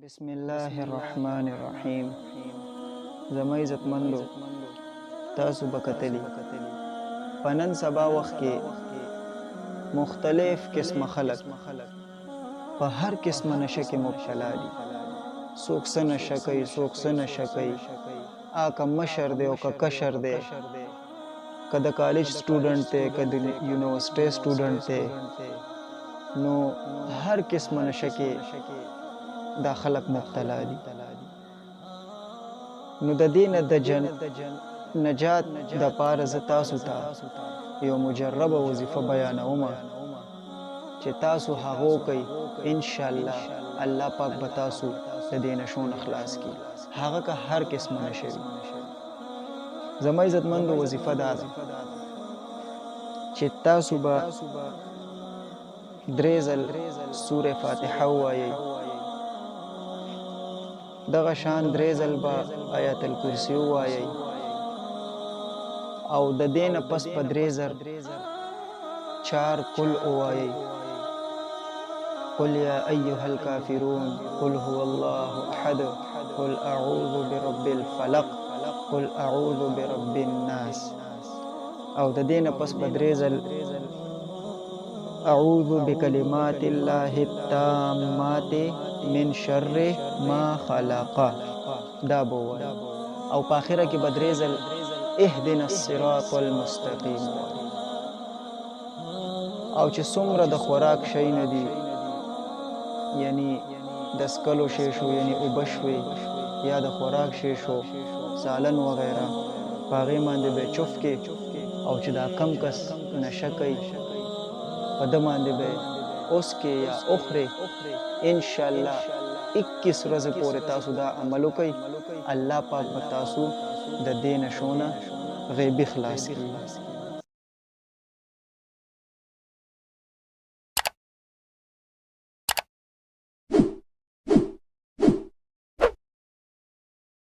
بسم الله الرحمن الرحیم. زما عزتمندو، تاسو به کتلی په نن سبا وخت کې مختلف قسمه خلک په هر قسمه نشه کې مبتلا دي. څوک څه نشه کوي، څوک څه نشه کوي، که مشر دی او که کشر دی، که د کالج سټوډنټ دی که د یونیورسټۍ سټوډنټ دی، نو هر قسمه نشه کې دا خلق مبتلا دي. نو د دې نه د نجات د پاره زه تاسو ته یو مجربه وظیفه بیانوم چې تاسو هغه کوئ، انشاءالله الله پاک به تاسو د دې نشو نه خلاص کړي، هغه که هر قسمه نشه وي. زما عزتمندو، وظیفه دا ده چې تاسو به درې ځل سوره فاتحه ووایئ، دغه شان درې ځل به آیت الکرسی ووایئ، او د دې نه پس په درې ځل 4 قل ووایئ: قل یا ایها الکافرون، قل هو الله احد، قل اعوذ برب الفلق، قل اعوذ برب الناس. او د دې نه پس په درې ځل اعوذ بکلمات الله التامات من شر ما خلق، دا به ووایئ. او په آخره کې به درې ځل اهدنا الصراط المستقیم. او چې څومره د خوراک شی نه دي، یعنی د څکلو شی شو، یعنی اوبه شوې، یا د خوراک شی شو، سالن وغیره، په هغې باندې به چف کې، او چې دا کم کس نشه کوي په ده باندې به اوس کې یا اخرې، انشاءالله 21 ورځې پورې تاسو دا عمل وکئ، الله پاک به تاسو د دې نشو نه غیبي خلاص کړي.